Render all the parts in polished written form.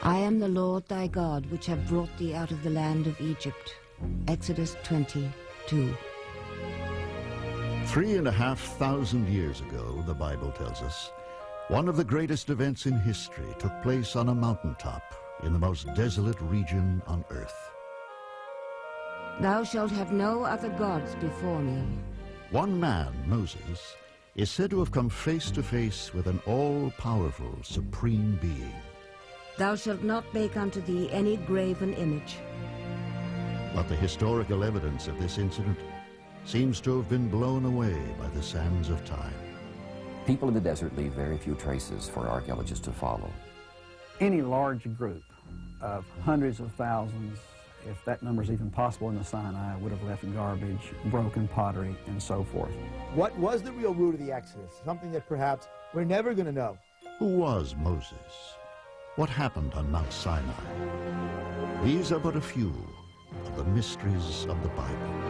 I am the Lord thy God, which have brought thee out of the land of Egypt. Exodus 20:2. 3,500 years ago, the Bible tells us, one of the greatest events in history took place on a mountaintop in the most desolate region on earth. Thou shalt have no other gods before me. One man, Moses, is said to have come face to face with an all-powerful, supreme being. Thou shalt not make unto thee any graven image. But the historical evidence of this incident seems to have been blown away by the sands of time. People in the desert leave very few traces for archaeologists to follow. Any large group of hundreds of thousands, if that number is even possible in the Sinai, would have left garbage, broken pottery, and so forth. What was the real root of the Exodus? Something that perhaps we're never going to know. Who was Moses? What happened on Mount Sinai? These are but a few of the mysteries of the Bible.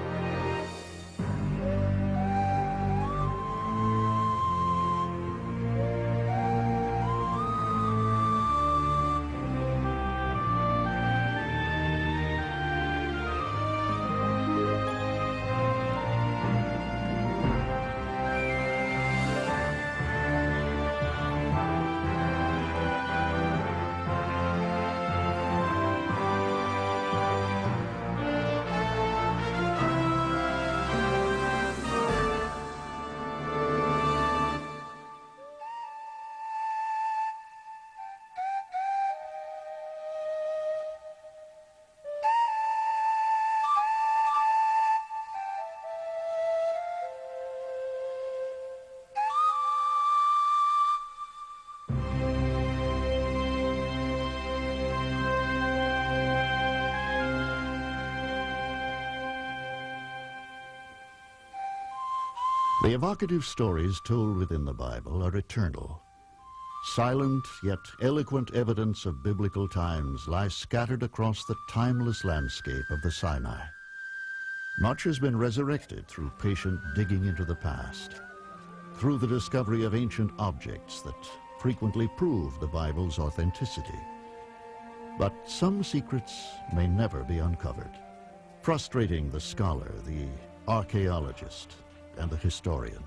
The evocative stories told within the Bible are eternal. Silent yet eloquent evidence of biblical times lies scattered across the timeless landscape of the Sinai. Much has been resurrected through patient digging into the past, through the discovery of ancient objects that frequently prove the Bible's authenticity. But some secrets may never be uncovered, frustrating the scholar, the archaeologist, and the historian.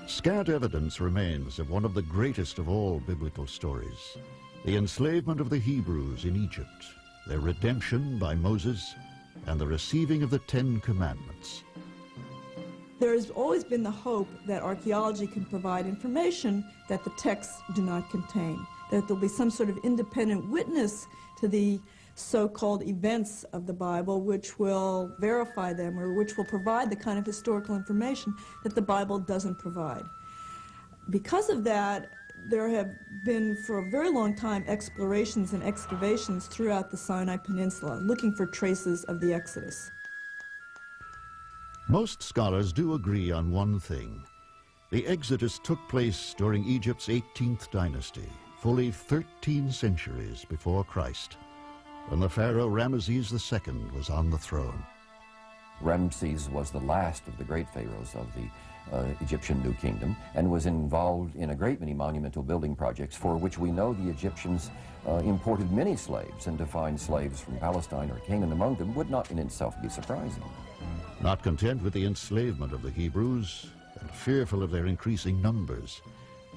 Scant evidence remains of one of the greatest of all biblical stories, the enslavement of the Hebrews in Egypt, their redemption by Moses, and the receiving of the Ten Commandments. There has always been the hope that archaeology can provide information that the texts do not contain, that there'll be some sort of independent witness to the so-called events of the Bible which will verify them or which will provide the kind of historical information that the Bible doesn't provide. Because of that, there have been for a very long time explorations and excavations throughout the Sinai Peninsula looking for traces of the Exodus. Most scholars do agree on one thing. The Exodus took place during Egypt's 18th dynasty, fully 13 centuries before Christ, when the pharaoh Ramesses II was on the throne. Ramses was the last of the great pharaohs of the Egyptian New Kingdom and was involved in a great many monumental building projects for which we know the Egyptians imported many slaves, and to find slaves from Palestine or Canaan among them would not in itself be surprising. Not content with the enslavement of the Hebrews and fearful of their increasing numbers,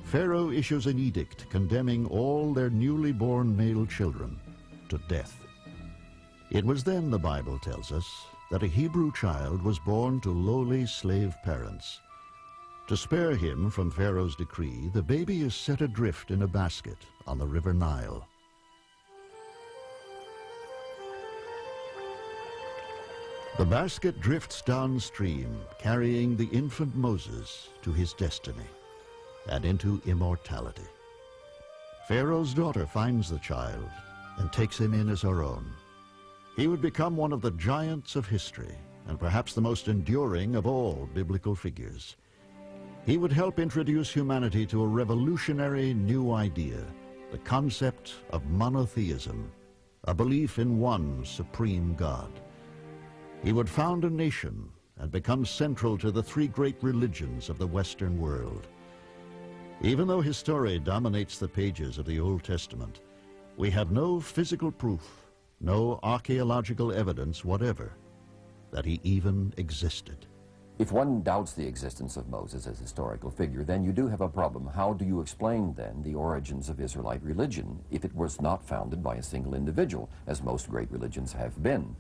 Pharaoh issues an edict condemning all their newly born male children to death. It was then, the Bible tells us, that a Hebrew child was born to lowly slave parents. To spare him from Pharaoh's decree, the baby is set adrift in a basket on the river Nile. The basket drifts downstream, carrying the infant Moses to his destiny and into immortality. Pharaoh's daughter finds the child and takes him in as her own. He would become one of the giants of history, and perhaps the most enduring of all biblical figures. He would help introduce humanity to a revolutionary new idea, the concept of monotheism, a belief in one supreme God. He would found a nation and become central to the three great religions of the Western world. Even though his story dominates the pages of the Old Testament, We have no physical proof, no archaeological evidence whatever, that he even existed. If one doubts the existence of Moses as a historical figure, then you do have a problem. How do you explain, then, the origins of Israelite religion if it was not founded by a single individual, as most great religions have been?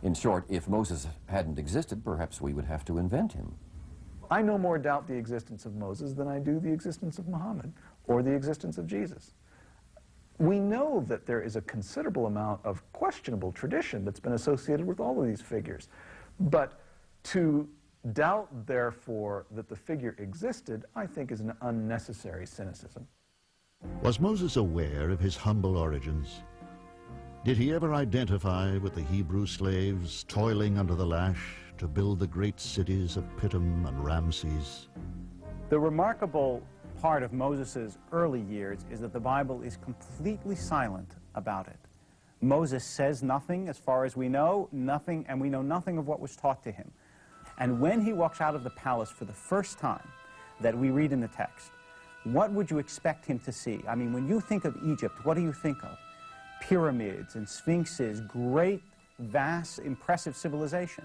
In short, if Moses hadn't existed, perhaps we would have to invent him. I no more doubt the existence of Moses than I do the existence of Muhammad or the existence of Jesus. We know that there is a considerable amount of questionable tradition that's been associated with all of these figures. But to doubt, therefore, that the figure existed, I think is an unnecessary cynicism. Was Moses aware of his humble origins? Did he ever identify with the Hebrew slaves toiling under the lash to build the great cities of Pithom and Ramses? The remarkable part of Moses' early years is that the Bible is completely silent about it. Moses says nothing, as far as we know, nothing, and we know nothing of what was taught to him. And when he walks out of the palace for the first time that we read in the text, what would you expect him to see? I mean, when you think of Egypt, what do you think of? Pyramids and sphinxes, great, vast, impressive civilization.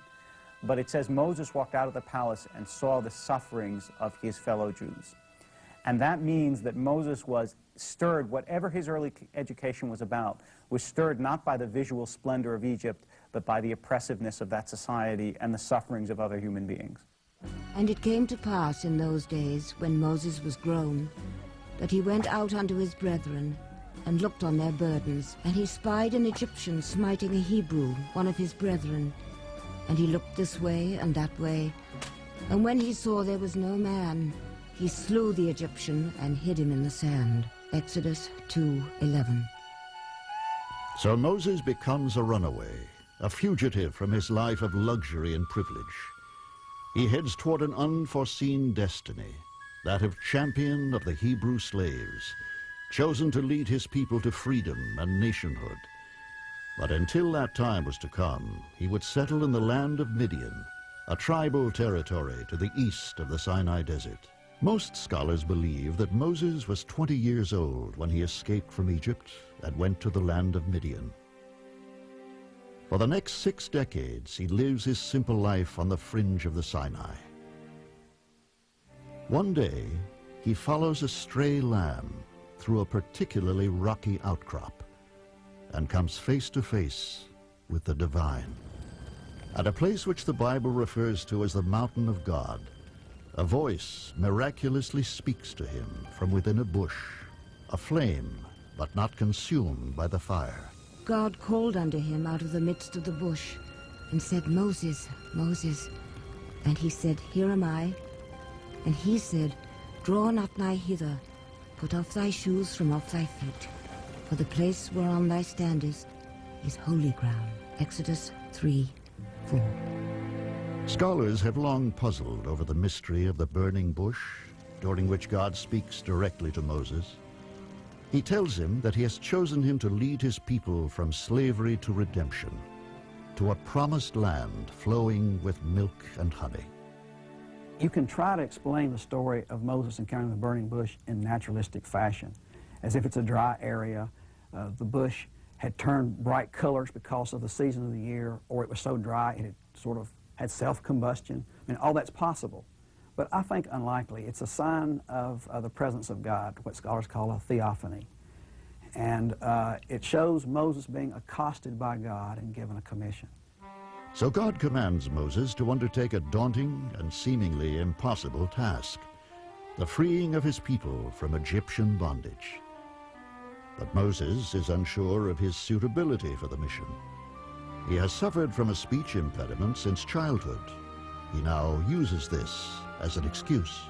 But it says Moses walked out of the palace and saw the sufferings of his fellow Jews. And that means that Moses was stirred, whatever his early education was about, was stirred not by the visual splendor of Egypt, but by the oppressiveness of that society and the sufferings of other human beings. And it came to pass in those days, when Moses was grown, that he went out unto his brethren, and looked on their burdens, and he spied an Egyptian smiting a Hebrew, one of his brethren. And he looked this way and that way, and when he saw there was no man, he slew the Egyptian and hid him in the sand. Exodus 2:11. So Moses becomes a runaway, a fugitive from his life of luxury and privilege. He heads toward an unforeseen destiny, that of champion of the Hebrew slaves, chosen to lead his people to freedom and nationhood. But until that time was to come, he would settle in the land of Midian, a tribal territory to the east of the Sinai Desert. Most scholars believe that Moses was 20 years old when he escaped from Egypt and went to the land of Midian. For the next 6 decades, he lives his simple life on the fringe of the Sinai. One day, he follows a stray lamb through a particularly rocky outcrop and comes face to face with the divine. At a place which the Bible refers to as the mountain of God, a voice miraculously speaks to him from within a bush, aflame but not consumed by the fire. God called unto him out of the midst of the bush, and said, Moses, Moses. And he said, Here am I. And he said, Draw not nigh hither, put off thy shoes from off thy feet, for the place whereon thou standest is holy ground. Exodus 3:4. Scholars have long puzzled over the mystery of the burning bush, during which God speaks directly to Moses. He tells him that he has chosen him to lead his people from slavery to redemption, to a promised land flowing with milk and honey. You can try to explain the story of Moses encountering the burning bush in naturalistic fashion, as if it's a dry area. The bush had turned bright colors because of the season of the year, or it was so dry it had sort of had self-combustion. I mean, all that's possible. But I think unlikely. It's a sign of the presence of God, what scholars call a theophany. And it shows Moses being accosted by God and given a commission. So God commands Moses to undertake a daunting and seemingly impossible task, the freeing of his people from Egyptian bondage. But Moses is unsure of his suitability for the mission. He has suffered from a speech impediment since childhood. He now uses this as an excuse.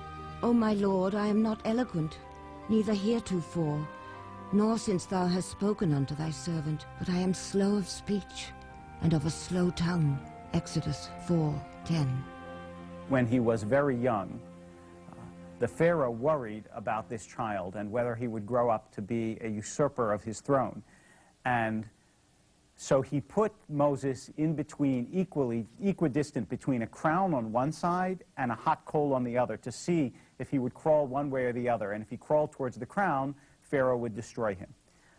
O my Lord, I am not eloquent, neither heretofore, nor since thou hast spoken unto thy servant, but I am slow of speech, and of a slow tongue. Exodus 4:10. When he was very young, the Pharaoh worried about this child and whether he would grow up to be a usurper of his throne. And so he put Moses in between, equidistant between a crown on one side and a hot coal on the other, to see if he would crawl one way or the other. And if he crawled towards the crown, Pharaoh would destroy him.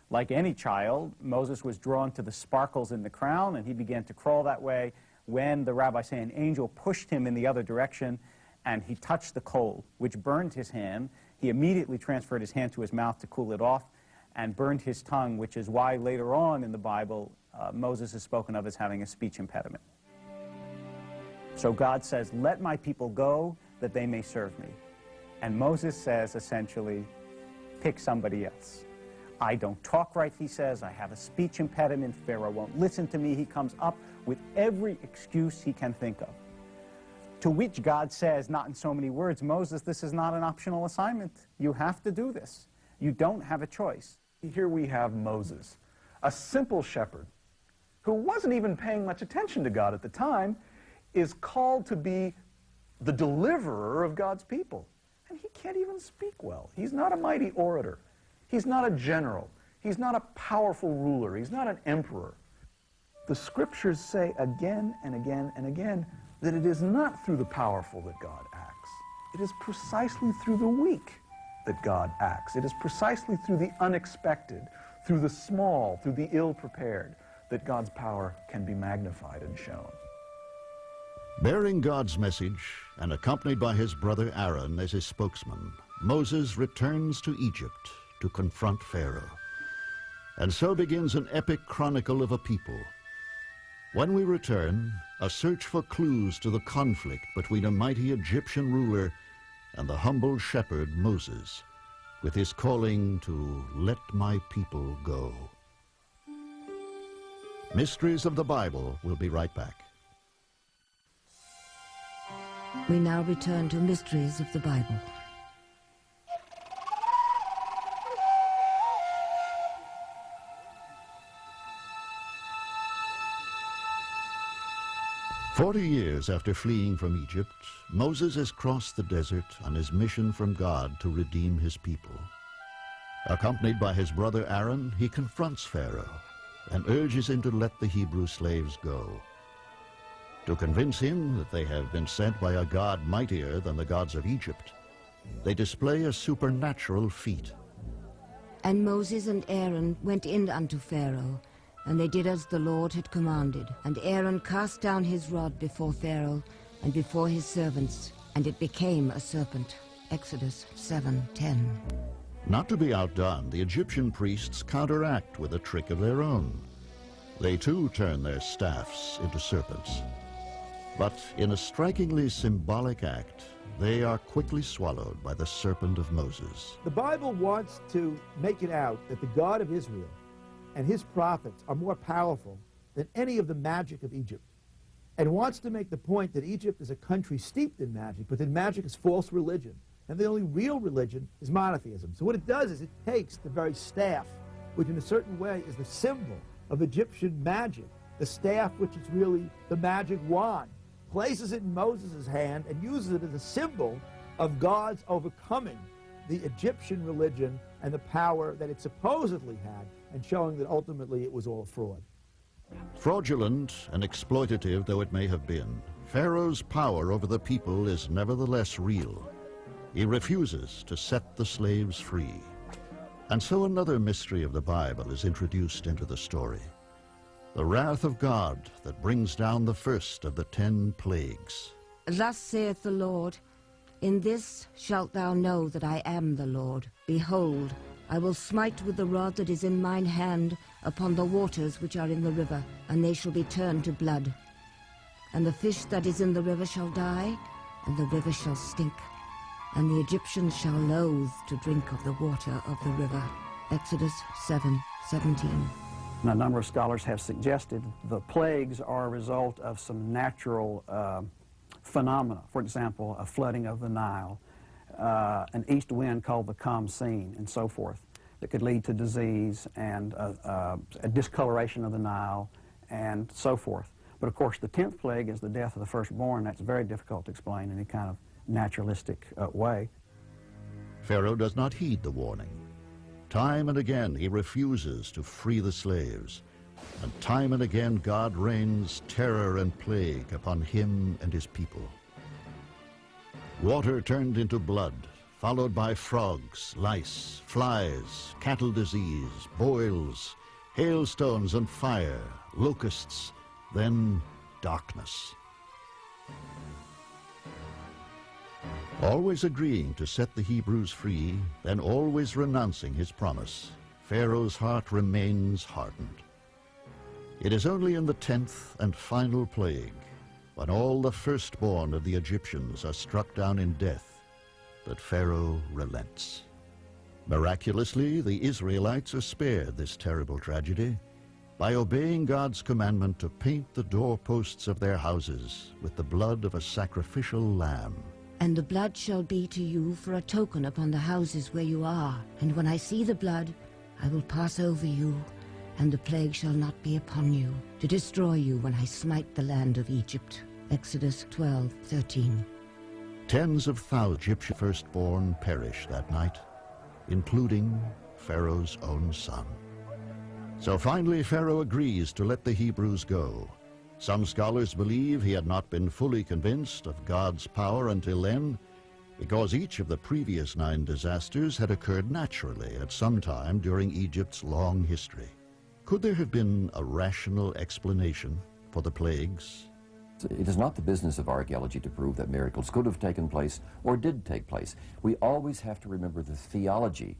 Like any child, Moses was drawn to the sparkles in the crown, and he began to crawl that way when the rabbis say an angel pushed him in the other direction, and he touched the coal, which burned his hand. He immediately transferred his hand to his mouth to cool it off, and burned his tongue, which is why later on in the Bible, Moses is spoken of as having a speech impediment. So God says, let my people go that they may serve me. And Moses says, essentially, pick somebody else. I don't talk right, he says. I have a speech impediment. Pharaoh won't listen to me. He comes up with every excuse he can think of. To which God says, not in so many words, Moses, this is not an optional assignment. You have to do this. You don't have a choice. Here we have Moses, a simple shepherd who wasn't even paying much attention to God at the time, is called to be the deliverer of God's people. And he can't even speak well. He's not a mighty orator. He's not a general. He's not a powerful ruler. He's not an emperor. The scriptures say again and again and again that it is not through the powerful that God acts. It is precisely through the weak that God acts. It is precisely through the unexpected, through the small, through the ill-prepared, that God's power can be magnified and shown. Bearing God's message and accompanied by his brother Aaron as his spokesman, Moses returns to Egypt to confront Pharaoh. And so begins an epic chronicle of a people. When we return, a search for clues to the conflict between a mighty Egyptian ruler and the humble shepherd Moses, with his calling to let my people go. Mysteries of the Bible will be right back. We now return to Mysteries of the Bible. "40 years after fleeing from Egypt, Moses has crossed the desert on his mission from God to redeem his people. Accompanied by his brother Aaron, he confronts Pharaoh and urges him to let the Hebrew slaves go. To convince him that they have been sent by a God mightier than the gods of Egypt, they display a supernatural feat. And Moses and Aaron went in unto Pharaoh, and they did as the Lord had commanded. And Aaron cast down his rod before Pharaoh and before his servants, and it became a serpent." Exodus 7:10. Not to be outdone, the Egyptian priests counteract with a trick of their own. They too turn their staffs into serpents. But in a strikingly symbolic act, they are quickly swallowed by the serpent of Moses. The Bible wants to make it out that the God of Israel and his prophets are more powerful than any of the magic of Egypt, and wants to make the point that Egypt is a country steeped in magic, but that magic is false religion, and the only real religion is monotheism. So what it does is it takes the very staff, which in a certain way is the symbol of Egyptian magic, the staff which is really the magic wand, places it in Moses' hand and uses it as a symbol of God's overcoming the Egyptian religion and the power that it supposedly had, and showing that ultimately it was all a fraud. Fraudulent and exploitative though it may have been, Pharaoh's power over the people is nevertheless real. He refuses to set the slaves free. And so another mystery of the Bible is introduced into the story. The wrath of God that brings down the first of the 10 plagues. "Thus saith the Lord, in this shalt thou know that I am the Lord. Behold, I will smite with the rod that is in mine hand upon the waters which are in the river, and they shall be turned to blood. And the fish that is in the river shall die, and the river shall stink, and the Egyptians shall loathe to drink of the water of the river." Exodus 7:17. Now, a number of scholars have suggested the plagues are a result of some natural phenomena. For example, a flooding of the Nile, an east wind called the Khamsin, and so forth, that could lead to disease and a discoloration of the Nile and so forth. But of course, the 10th plague is the death of the firstborn. That's very difficult to explain in any kind of naturalistic way. Pharaoh does not heed the warning. Time and again he refuses to free the slaves, and time and again God rains terror and plague upon him and his people. Water turned into blood, followed by frogs, lice, flies, cattle disease, boils, hailstones and fire, locusts, then darkness. Always agreeing to set the Hebrews free, and always renouncing his promise, Pharaoh's heart remains hardened. It is only in the 10th and final plague, when all the firstborn of the Egyptians are struck down in death, that Pharaoh relents. Miraculously, the Israelites are spared this terrible tragedy by obeying God's commandment to paint the doorposts of their houses with the blood of a sacrificial lamb. And the blood shall be to you for a token upon the houses where you are. And when I see the blood, I will pass over you, and the plague shall not be upon you, to destroy you when I smite the land of Egypt. Exodus 12:13. Tens of thousands of Egyptian firstborn perished that night, including Pharaoh's own son. So finally Pharaoh agrees to let the Hebrews go. Some scholars believe he had not been fully convinced of God's power until then, because each of the previous 9 disasters had occurred naturally at some time during Egypt's long history. Could there have been a rational explanation for the plagues? It is not the business of archaeology to prove that miracles could have taken place or did take place. We always have to remember the theology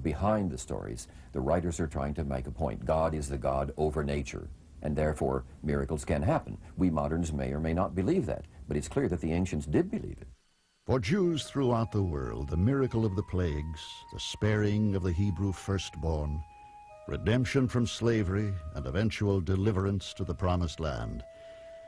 behind the stories. The writers are trying to make a point. God is the God over nature, and therefore miracles can happen. We moderns may or may not believe that, but it's clear that the ancients did believe it. For Jews throughout the world, the miracle of the plagues, the sparing of the Hebrew firstborn, redemption from slavery, and eventual deliverance to the Promised Land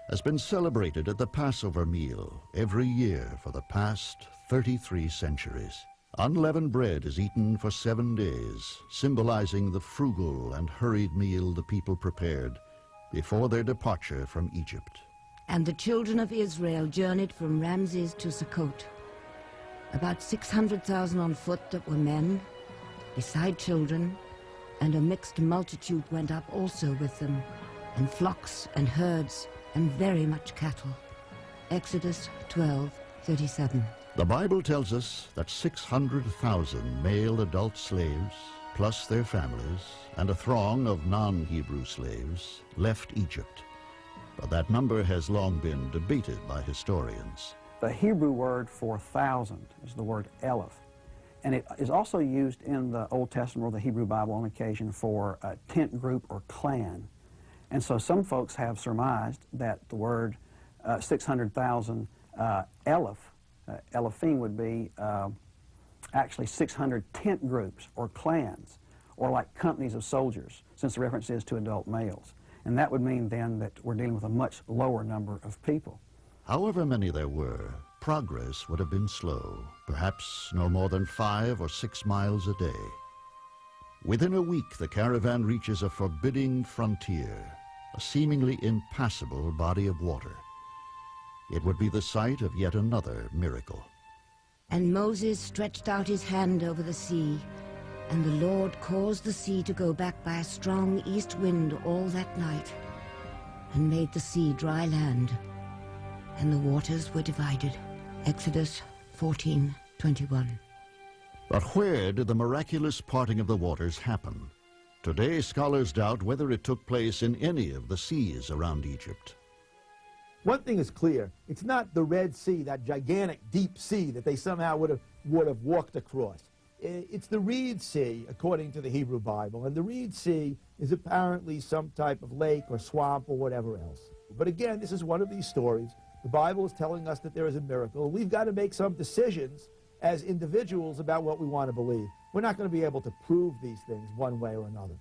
has been celebrated at the Passover meal every year for the past 33 centuries. Unleavened bread is eaten for 7 days, symbolizing the frugal and hurried meal the people prepared before their departure from Egypt. And the children of Israel journeyed from Ramses to Sukkot. About 600,000 on foot that were men, beside children, and a mixed multitude went up also with them, and flocks and herds, and very much cattle. Exodus 12:37. The Bible tells us that 600,000 male adult slaves, plus their families, and a throng of non-Hebrew slaves left Egypt. But that number has long been debated by historians. The Hebrew word for 1,000 is the word Eleph. And it is also used in the Old Testament or the Hebrew Bible on occasion for a tent group or clan. And so some folks have surmised that the word 600,000 Eleph, Elephim would be actually 600 tent groups or clans, or like companies of soldiers, since the reference is to adult males. And that would mean then that we're dealing with a much lower number of people. However many there were, progress would have been slow, perhaps no more than 5 or 6 miles a day. Within a week, the caravan reaches a forbidding frontier, a seemingly impassable body of water. It would be the site of yet another miracle. And Moses stretched out his hand over the sea, and the Lord caused the sea to go back by a strong east wind all that night, and made the sea dry land, and the waters were divided. Exodus 14:21. But where did the miraculous parting of the waters happen? Today, scholars doubt whether it took place in any of the seas around Egypt. One thing is clear, it's not the Red Sea, that gigantic deep sea that they somehow would have walked across. It's the Reed Sea, according to the Hebrew Bible, and the Reed Sea is apparently some type of lake or swamp or whatever else. But again, this is one of these stories. The Bible is telling us that there is a miracle, and we've got to make some decisions as individuals about what we want to believe. We're not going to be able to prove these things one way or another.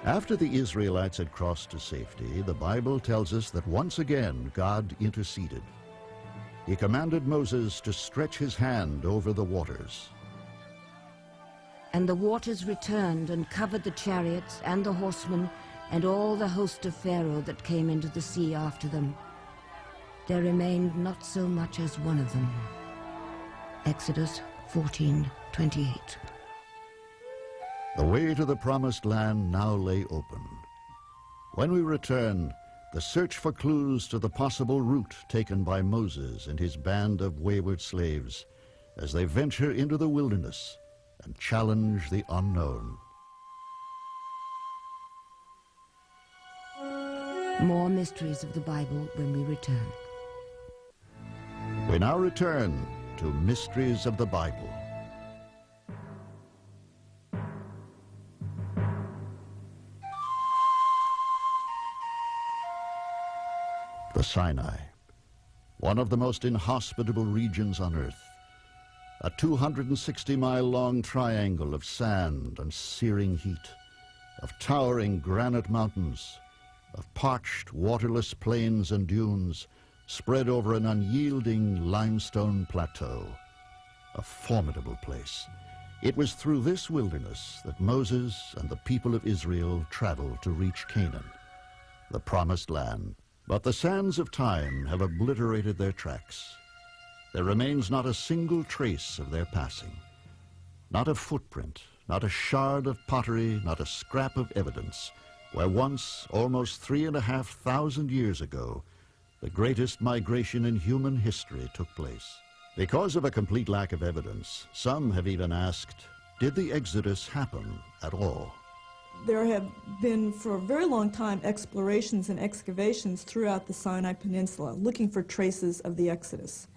After the Israelites had crossed to safety, the Bible tells us that once again God interceded. He commanded Moses to stretch his hand over the waters. And the waters returned and covered the chariots and the horsemen and all the host of Pharaoh that came into the sea after them. There remained not so much as one of them. Exodus 14:28. The way to the Promised Land now lay open. When we return, the search for clues to the possible route taken by Moses and his band of wayward slaves as they venture into the wilderness and challenge the unknown. More mysteries of the Bible when we return. We now return to Mysteries of the Bible. The Sinai, one of the most inhospitable regions on earth. A 260-mile-long triangle of sand and searing heat, of towering granite mountains, of parched, waterless plains and dunes spread over an unyielding limestone plateau. A formidable place. It was through this wilderness that Moses and the people of Israel traveled to reach Canaan, the promised land. But the sands of time have obliterated their tracks. There remains not a single trace of their passing. Not a footprint, not a shard of pottery, not a scrap of evidence, where once, almost 3,500 years ago, the greatest migration in human history took place. Because of a complete lack of evidence, some have even asked, did the Exodus happen at all? There have been for a very long time explorations and excavations throughout the Sinai Peninsula looking for traces of the Exodus.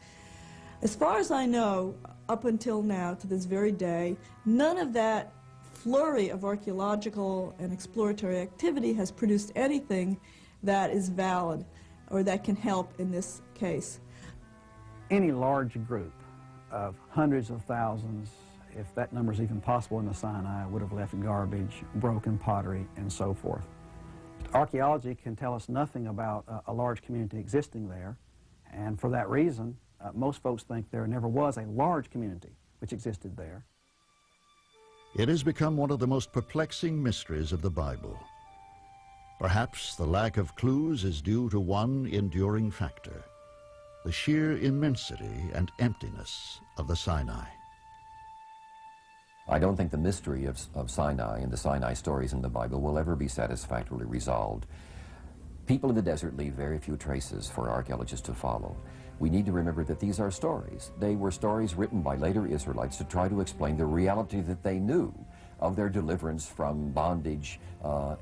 As far as I know, up until now, to this very day, none of that flurry of archaeological and exploratory activity has produced anything that is valid or that can help in this case. Any large group of hundreds of thousands, if that number is even possible in the Sinai, would have left garbage, broken pottery, and so forth. Archaeology can tell us nothing about a large community existing there, and for that reason, most folks think there never was a large community which existed there. It has become one of the most perplexing mysteries of the Bible. Perhaps the lack of clues is due to one enduring factor: the sheer immensity and emptiness of the Sinai. I don't think the mystery of Sinai and the Sinai stories in the Bible will ever be satisfactorily resolved. People in the desert leave very few traces for archaeologists to follow. We need to remember that these are stories. They were stories written by later Israelites to try to explain the reality that they knew of their deliverance from bondage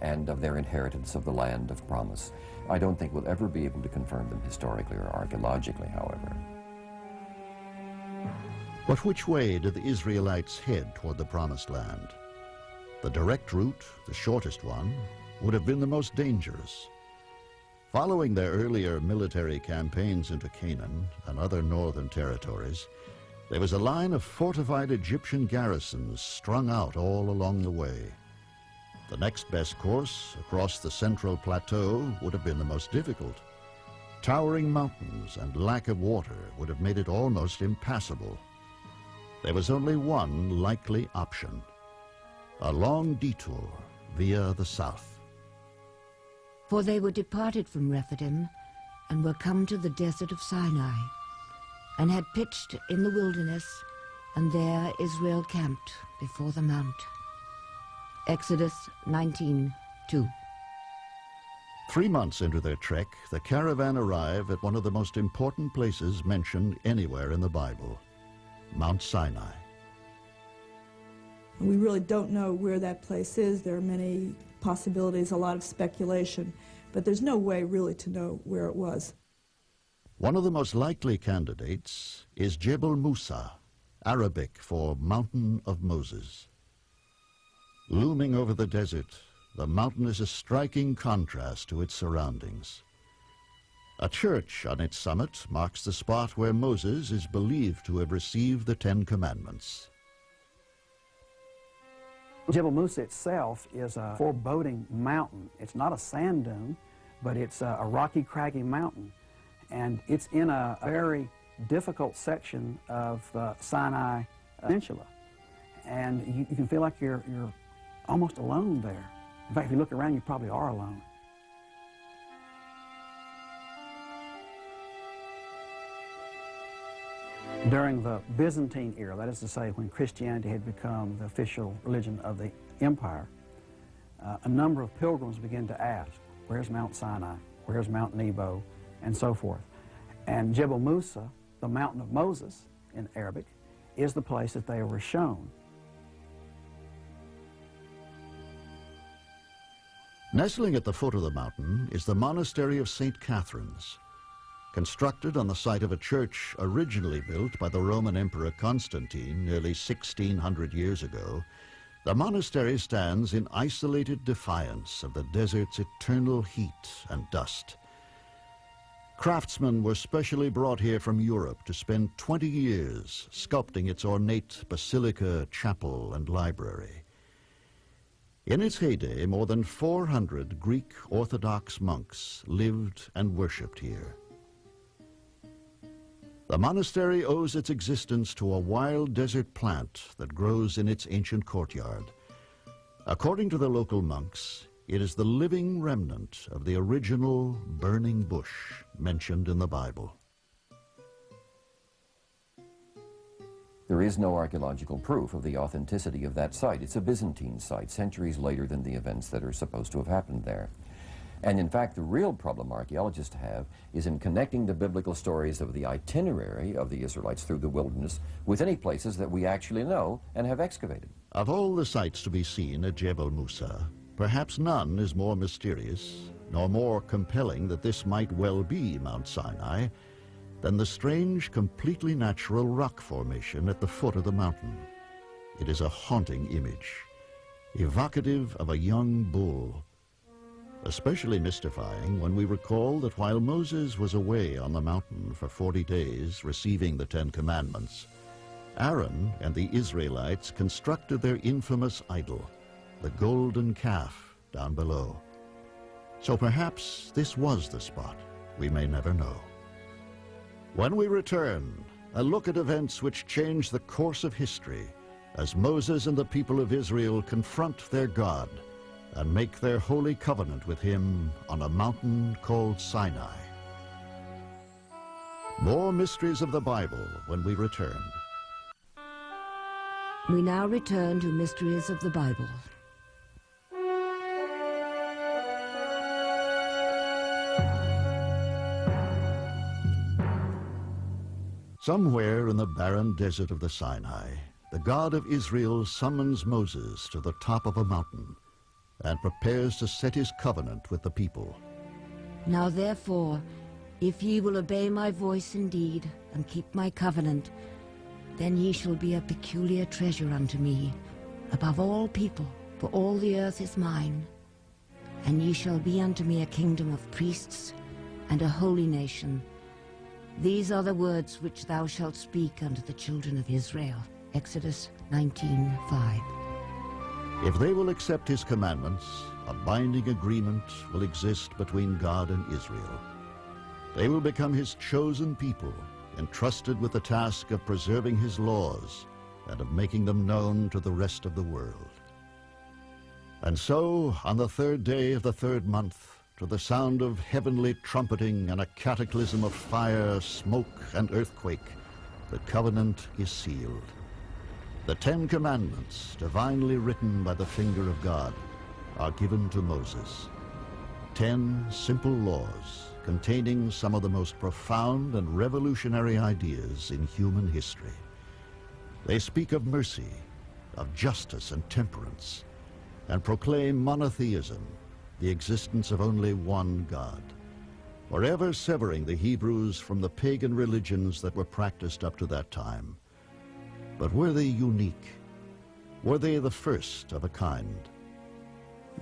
and of their inheritance of the land of promise. I don't think we'll ever be able to confirm them historically or archaeologically, however. But which way did the Israelites head toward the Promised Land? The direct route, the shortest one, would have been the most dangerous. Following their earlier military campaigns into Canaan and other northern territories, there was a line of fortified Egyptian garrisons strung out all along the way. The next best course, across the central plateau, would have been the most difficult. Towering mountains and lack of water would have made it almost impassable. There was only one likely option: a long detour via the south. For they were departed from Rephidim, and were come to the desert of Sinai, and had pitched in the wilderness, and there Israel camped before the mount. Exodus 19:2. 3 months into their trek, the caravan arrive at one of the most important places mentioned anywhere in the Bible: Mount Sinai. We really don't know where that place is. There are many possibilities, a lot of speculation, but there's no way really to know where it was. One of the most likely candidates is Jebel Musa, Arabic for Mountain of Moses. Looming over the desert, the mountain is a striking contrast to its surroundings. A church on its summit marks the spot where Moses is believed to have received the 10 Commandments. Jebel Musa itself is a foreboding mountain. It's not a sand dune, but it's a rocky, craggy mountain. And it's in a very difficult section of the Sinai Peninsula. And you can feel like you're almost alone there. In fact, if you look around, you probably are alone. During the Byzantine era, that is to say, when Christianity had become the official religion of the empire, a number of pilgrims began to ask, where's Mount Sinai? where's Mount Nebo, and so forth. And Jebel Musa, the mountain of Moses in Arabic, is the place that they were shown. Nestling at the foot of the mountain is the monastery of St. Catherine's. Constructed on the site of a church originally built by the Roman Emperor Constantine nearly 1,600 years ago, the monastery stands in isolated defiance of the desert's eternal heat and dust. Craftsmen were specially brought here from Europe to spend 20 years sculpting its ornate basilica, chapel, and library. In its heyday, more than 400 Greek Orthodox monks lived and worshipped here. The monastery owes its existence to a wild desert plant that grows in its ancient courtyard. According to the local monks, it is the living remnant of the original burning bush mentioned in the Bible. There is no archaeological proof of the authenticity of that site. It's a Byzantine site, centuries later than the events that are supposed to have happened there. And in fact, the real problem archaeologists have is in connecting the biblical stories of the itinerary of the Israelites through the wilderness with any places that we actually know and have excavated. Of all the sights to be seen at Jebel Musa, perhaps none is more mysterious, nor more compelling that this might well be Mount Sinai, than the strange, completely natural rock formation at the foot of the mountain. It is a haunting image, evocative of a young bull, especially mystifying when we recall that while Moses was away on the mountain for 40 days receiving the 10 Commandments, Aaron and the Israelites constructed their infamous idol, the golden calf, down below. So perhaps this was the spot. We may never know. When we return, a look at events which change the course of history as Moses and the people of Israel confront their God and make their holy covenant with him on a mountain called Sinai. More mysteries of the Bible when we return. We now return to Mysteries of the Bible. Somewhere in the barren desert of the Sinai, the God of Israel summons Moses to the top of a mountain and prepares to set his covenant with the people. Now therefore, if ye will obey my voice indeed, and keep my covenant, then ye shall be a peculiar treasure unto me, above all people, for all the earth is mine. And ye shall be unto me a kingdom of priests, and a holy nation. These are the words which thou shalt speak unto the children of Israel. Exodus 19:5. If they will accept his commandments, a binding agreement will exist between God and Israel. They will become his chosen people, entrusted with the task of preserving his laws and of making them known to the rest of the world. And so, on the 3rd day of the 3rd month, to the sound of heavenly trumpeting and a cataclysm of fire, smoke, and earthquake, the covenant is sealed. The 10 Commandments, divinely written by the finger of God, are given to Moses. 10 simple laws containing some of the most profound and revolutionary ideas in human history. They speak of mercy, of justice and temperance, and proclaim monotheism, the existence of only one God, forever severing the Hebrews from the pagan religions that were practiced up to that time. But were they unique? Were they the first of a kind?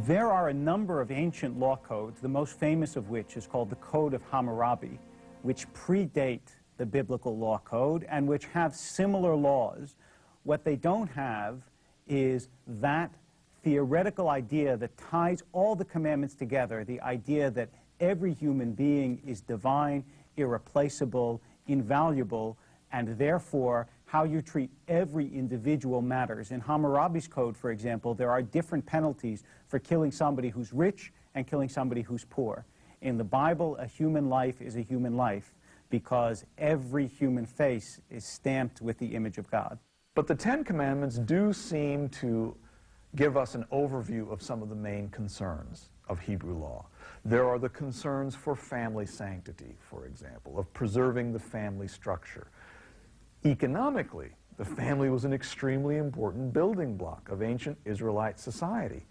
There are a number of ancient law codes, the most famous of which is called the Code of Hammurabi, which predate the biblical law code and which have similar laws. What they don't have is that theoretical idea that ties all the commandments together, the idea that every human being is divine, irreplaceable, invaluable, and therefore how you treat every individual matters. In Hammurabi's code, for example, there are different penalties for killing somebody who's rich and killing somebody who's poor. In the Bible, a human life is a human life because every human face is stamped with the image of God. But the 10 Commandments do seem to give us an overview of some of the main concerns of Hebrew law. There are the concerns for family sanctity, for example, of preserving the family structure. Economically, the family was an extremely important building block of ancient Israelite society.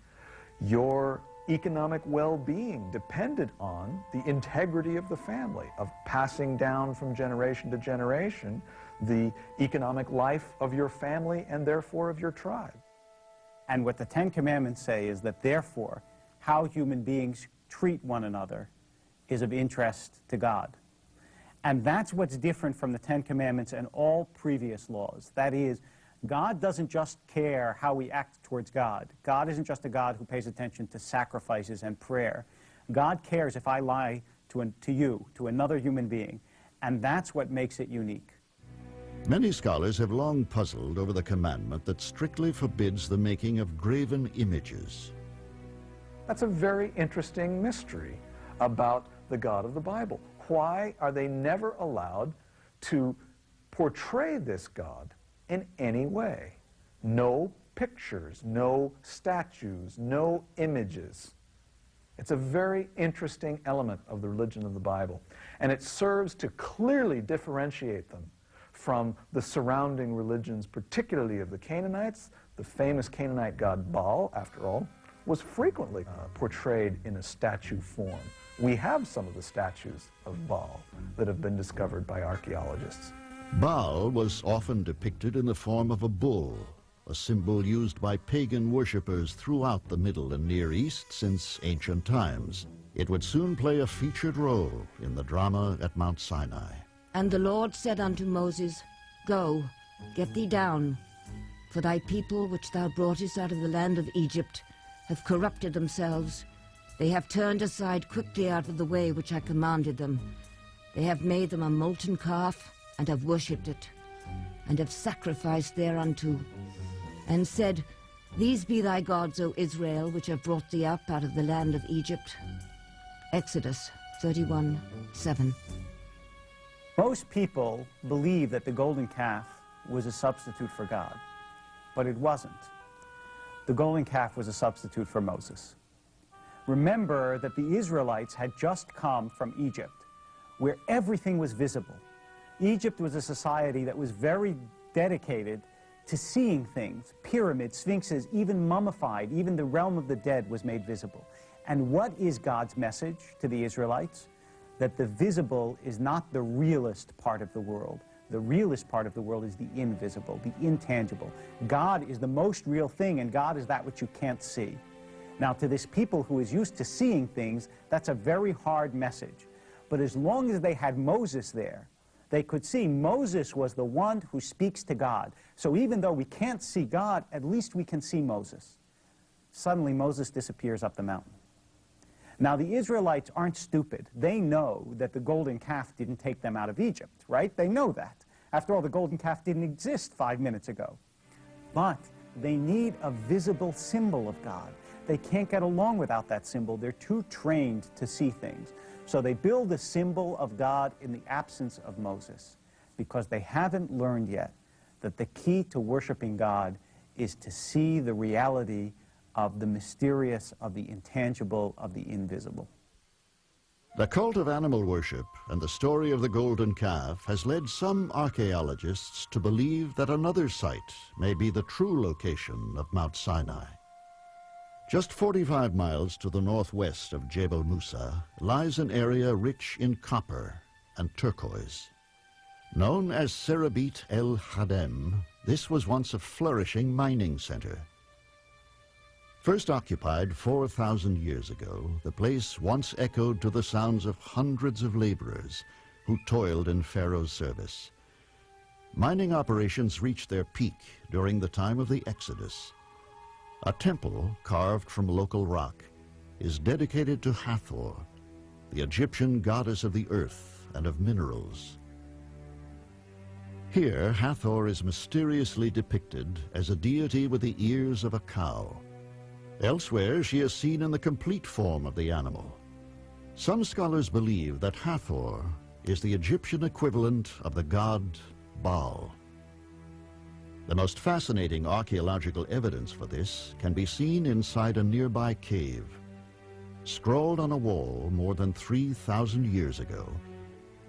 Your economic well-being depended on the integrity of the family, of passing down from generation to generation the economic life of your family and therefore of your tribe. And what the Ten Commandments say is that therefore, how human beings treat one another is of interest to God. And that's what's different from the Ten Commandments and all previous laws. That is, God doesn't just care how we act towards God. God isn't just a God who pays attention to sacrifices and prayer. God cares if I lie to you, to another human being, and that's what makes it unique. Many scholars have long puzzled over the commandment that strictly forbids the making of graven images. That's a very interesting mystery about the God of the Bible. Why are they never allowed to portray this God in any way? No pictures, no statues, no images. It's a very interesting element of the religion of the Bible, and it serves to clearly differentiate them from the surrounding religions, particularly of the Canaanites. The famous Canaanite god Baal, after all, was frequently portrayed in a statue form. We have some of the statues of Baal that have been discovered by archaeologists. Baal was often depicted in the form of a bull, a symbol used by pagan worshippers throughout the Middle and Near East since ancient times. It would soon play a featured role in the drama at Mount Sinai. And the Lord said unto Moses, Go, get thee down, for thy people which thou broughtest out of the land of Egypt have corrupted themselves. They have turned aside quickly out of the way which I commanded them. They have made them a molten calf, and have worshipped it, and have sacrificed thereunto, and said, These be thy gods, O Israel, which have brought thee up out of the land of Egypt. Exodus 31:7. Most people believe that the golden calf was a substitute for God, but it wasn't. The golden calf was a substitute for Moses. Remember that the Israelites had just come from Egypt, where everything was visible. Egypt was a society that was very dedicated to seeing things. Pyramids, sphinxes, even mummified, even the realm of the dead was made visible. And what is God's message to the Israelites? That the visible is not the realist part of the world. The realist part of the world is the invisible, the intangible. God is the most real thing, and God is that which you can't see. Now, to this people who is used to seeing things, that's a very hard message. But as long as they had Moses there, they could see Moses was the one who speaks to God. So even though we can't see God, at least we can see Moses. Suddenly, Moses disappears up the mountain. Now, the Israelites aren't stupid. They know that the golden calf didn't take them out of Egypt, right? They know that. After all, the golden calf didn't exist 5 minutes ago. But they need a visible symbol of God. They can't get along without that symbol. They're too trained to see things. So they build a symbol of God in the absence of Moses, because they haven't learned yet that the key to worshiping God is to see the reality of the mysterious, of the intangible, of the invisible. The cult of animal worship and the story of the golden calf has led some archaeologists to believe that another site may be the true location of Mount Sinai. Just 45 miles to the northwest of Jebel Musa lies an area rich in copper and turquoise. Known as Serabit el Khadem, this was once a flourishing mining center. First occupied 4,000 years ago, the place once echoed to the sounds of hundreds of laborers who toiled in Pharaoh's service. Mining operations reached their peak during the time of the Exodus. A temple carved from local rock is dedicated to Hathor, the Egyptian goddess of the earth and of minerals. Here, Hathor is mysteriously depicted as a deity with the ears of a cow. Elsewhere, she is seen in the complete form of the animal. Some scholars believe that Hathor is the Egyptian equivalent of the god Baal. The most fascinating archaeological evidence for this can be seen inside a nearby cave. scrawled on a wall more than 3,000 years ago,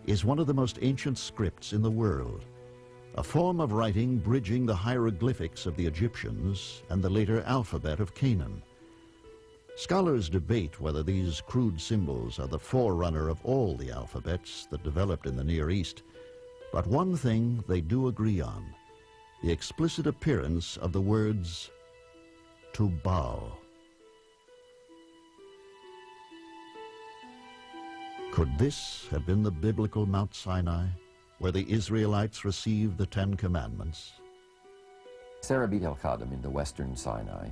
is one of the most ancient scripts in the world, a form of writing bridging the hieroglyphics of the Egyptians and the later alphabet of Canaan. Scholars debate whether these crude symbols are the forerunner of all the alphabets that developed in the Near East, but one thing they do agree on: the explicit appearance of the words "to bow." Could this have been the biblical Mount Sinai, where the Israelites received the Ten Commandments? Sarabit el-Khadam in the western Sinai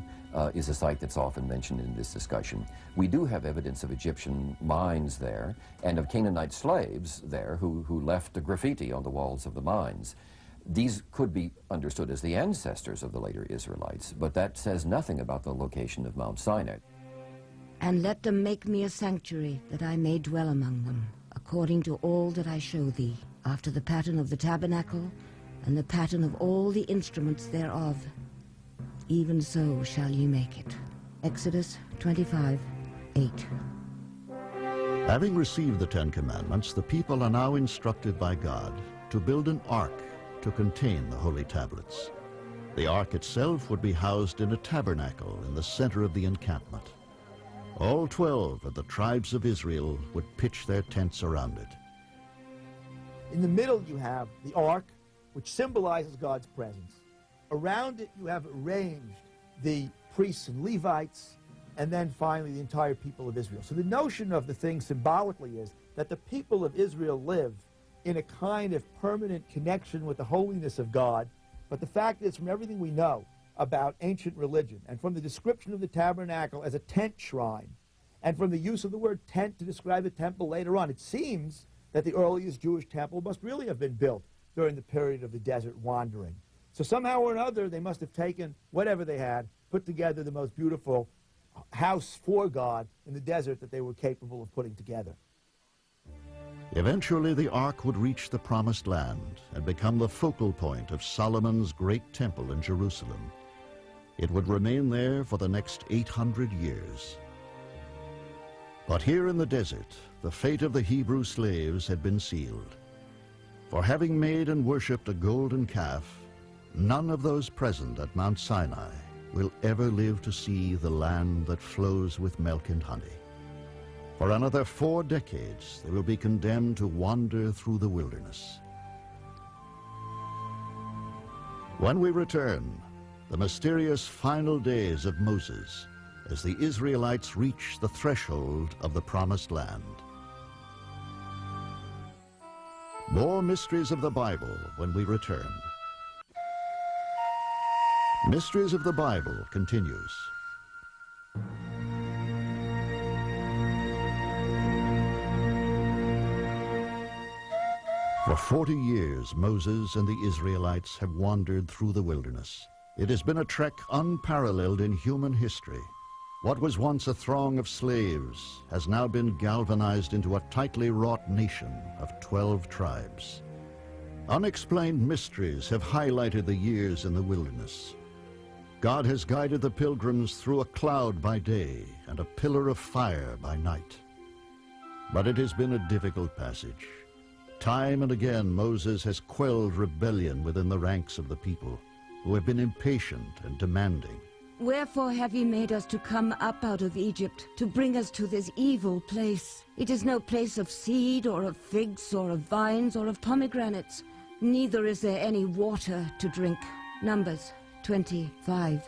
is a site that's often mentioned in this discussion. We do have evidence of Egyptian mines there and of Canaanite slaves there who left graffiti on the walls of the mines. These could be understood as the ancestors of the later Israelites, but that says nothing about the location of Mount Sinai. And let them make me a sanctuary, that I may dwell among them, according to all that I show thee, after the pattern of the tabernacle, and the pattern of all the instruments thereof. Even so shall ye make it. Exodus 25:8. Having received the Ten Commandments, the people are now instructed by God to build an ark to contain the holy tablets. The ark itself would be housed in a tabernacle in the center of the encampment. All 12 of the tribes of Israel would pitch their tents around it. In the middle you have the ark, which symbolizes God's presence. Around it you have arranged the priests and Levites, and then finally the entire people of Israel. So the notion of the thing symbolically is that the people of Israel live in a kind of permanent connection with the holiness of God. But the fact is, from everything we know about ancient religion, and from the description of the tabernacle as a tent shrine, and from the use of the word tent to describe the temple later on, it seems that the earliest Jewish temple must really have been built during the period of the desert wandering. So somehow or another, they must have taken whatever they had, put together the most beautiful house for God in the desert that they were capable of putting together. Eventually, the ark would reach the Promised Land and become the focal point of Solomon's great temple in Jerusalem. It would remain there for the next 800 years. But here in the desert, the fate of the Hebrew slaves had been sealed. For having made and worshipped a golden calf, none of those present at Mount Sinai will ever live to see the land that flows with milk and honey. For another 4 decades, they will be condemned to wander through the wilderness. When we return, the mysterious final days of Moses, as the Israelites reach the threshold of the Promised Land. More mysteries of the Bible when we return. Mysteries of the Bible continues. For 40 years, Moses and the Israelites have wandered through the wilderness. It has been a trek unparalleled in human history. What was once a throng of slaves has now been galvanized into a tightly wrought nation of 12 tribes. Unexplained mysteries have highlighted the years in the wilderness. God has guided the pilgrims through a cloud by day and a pillar of fire by night. But it has been a difficult passage. Time and again, Moses has quelled rebellion within the ranks of the people, who have been impatient and demanding. Wherefore have ye made us to come up out of Egypt, to bring us to this evil place? It is no place of seed, or of figs, or of vines, or of pomegranates. Neither is there any water to drink. Numbers 25.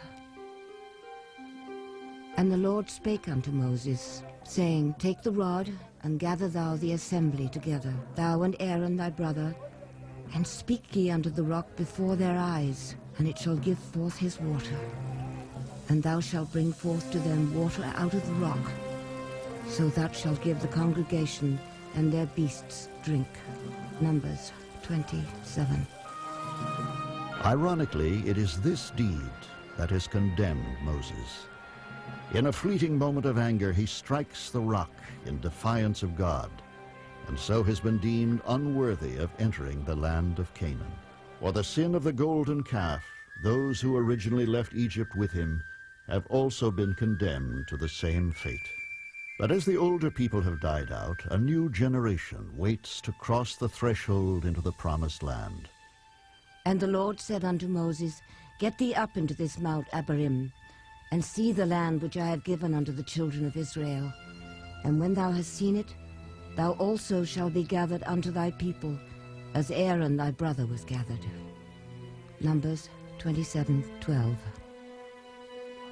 And the Lord spake unto Moses, saying, Take the rod, and gather thou the assembly together, thou and Aaron thy brother, and speak ye unto the rock before their eyes, and it shall give forth his water. And thou shalt bring forth to them water out of the rock. So thou shalt give the congregation and their beasts drink. Numbers 27. Ironically, it is this deed that has condemned Moses. In a fleeting moment of anger, he strikes the rock in defiance of God, and so has been deemed unworthy of entering the land of Canaan. For the sin of the golden calf, those who originally left Egypt with him have also been condemned to the same fate. But as the older people have died out, a new generation waits to cross the threshold into the promised land. And the Lord said unto Moses, Get thee up into this Mount Abarim, and see the land which I have given unto the children of Israel. And when thou hast seen it, thou also shalt be gathered unto thy people, as Aaron thy brother was gathered. Numbers 27:12.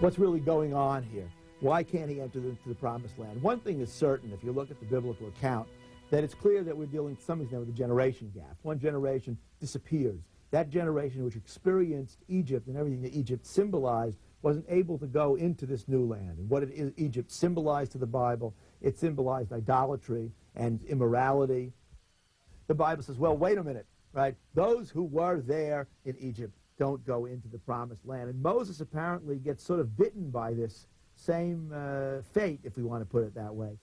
What's really going on here? Why can't he enter into the promised land? One thing is certain, if you look at the biblical account, that it's clear that we're dealing to some extent with a generation gap. One generation disappears. That generation which experienced Egypt and everything that Egypt symbolized wasn't able to go into this new land. And what Egypt symbolized to the Bible, it symbolized idolatry and immorality. The Bible says, well, wait a minute, right? Those who were there in Egypt don't go into the promised land. And Moses apparently gets sort of bitten by this same fate, if we want to put it that way.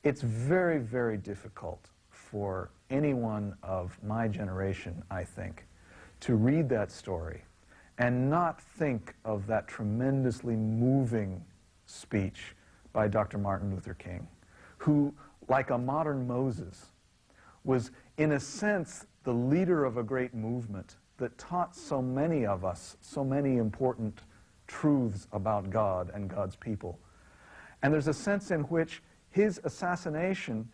It's very, very difficult for anyone of my generation, I think, to read that story and not think of that tremendously moving speech by Dr. Martin Luther King, who, like a modern Moses, was, in a sense, the leader of a great movement that taught so many of us so many important truths about God and God's people. And there's a sense in which his assassination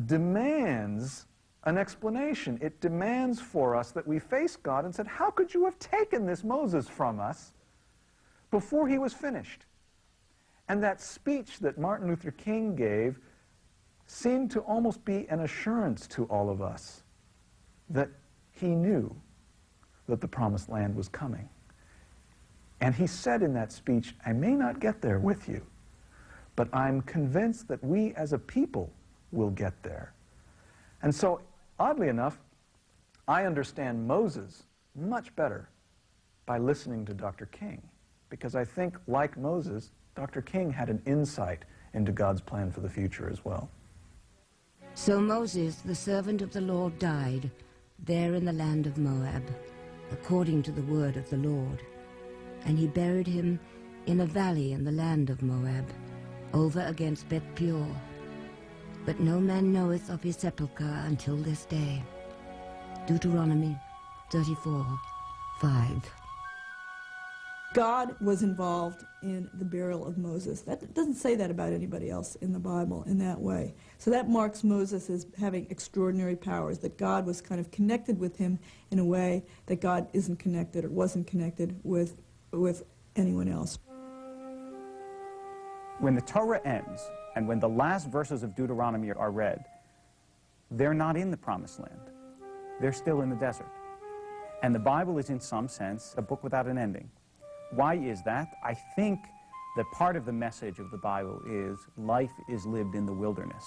demands an explanation. It demands for us that we face God and said, how could you have taken this Moses from us before he was finished? And that speech that Martin Luther King gave seemed to almost be an assurance to all of us that he knew that the promised land was coming. And he said in that speech, I may not get there with you, but I'm convinced that we as a people will get there. And so, oddly enough, I understand Moses much better by listening to Dr. King, because I think, like Moses, Dr. King had an insight into God's plan for the future as well. So Moses, the servant of the Lord, died there in the land of Moab, according to the word of the Lord. And he buried him in a valley in the land of Moab, over against Beth-peor. But no man knoweth of his sepulchre until this day. Deuteronomy 34:5. God was involved in the burial of Moses. That doesn't say that about anybody else in the Bible in that way. So that marks Moses as having extraordinary powers, that God was kind of connected with him in a way that God isn't connected or wasn't connected with anyone else. When the Torah ends, and when the last verses of Deuteronomy are read, they're not in the Promised Land. They're still in the desert. And the Bible is, in some sense, a book without an ending. Why is that? I think that part of the message of the Bible is life is lived in the wilderness.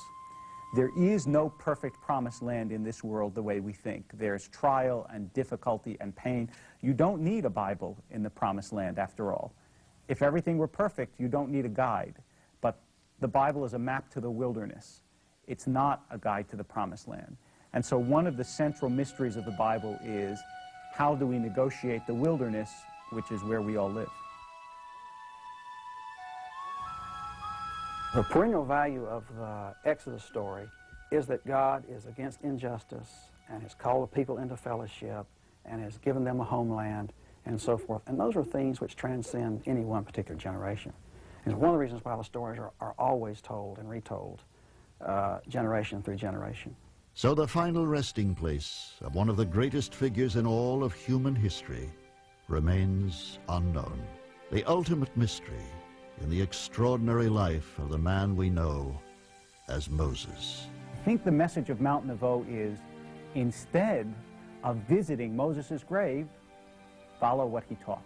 There is no perfect promised land in this world the way we think. There's trial and difficulty and pain. You don't need a Bible in the promised land, after all. If everything were perfect, you don't need a guide. But the Bible is a map to the wilderness. It's not a guide to the promised land. And so one of the central mysteries of the Bible is, how do we negotiate the wilderness, which is where we all live? The perennial value of the Exodus story is that God is against injustice and has called the people into fellowship and has given them a homeland and so forth. And those are things which transcend any one particular generation. And it's one of the reasons why the stories are always told and retold, generation through generation. So the final resting place of one of the greatest figures in all of human history remains unknown. The ultimate mystery in the extraordinary life of the man we know as Moses. I think the message of Mount Nebo is, instead of visiting Moses' grave, follow what he taught.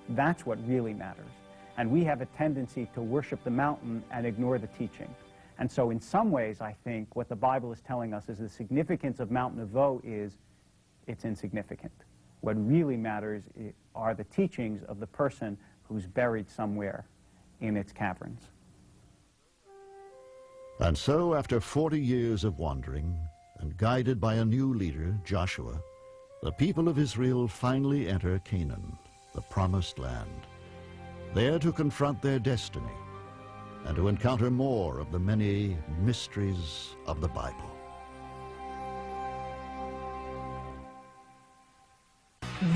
That's what really matters. And we have a tendency to worship the mountain and ignore the teaching. And so in some ways, I think what the Bible is telling us is the significance of Mount Nebo is it's insignificant. What really matters are the teachings of the person who's buried somewhere in its caverns. And so, after 40 years of wandering, and guided by a new leader, Joshua, the people of Israel finally enter Canaan, the promised land, there to confront their destiny and to encounter more of the many mysteries of the Bible.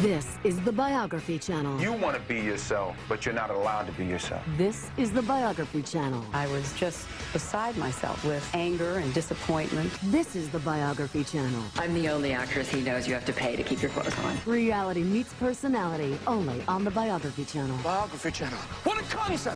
This is the Biography Channel. You want to be yourself, but you're not allowed to be yourself. This is the Biography Channel. I was just beside myself with anger and disappointment. This is the Biography Channel. I'm the only actress he knows you have to pay to keep your clothes on. Reality meets personality, only on the Biography Channel. Biography Channel. What a concept!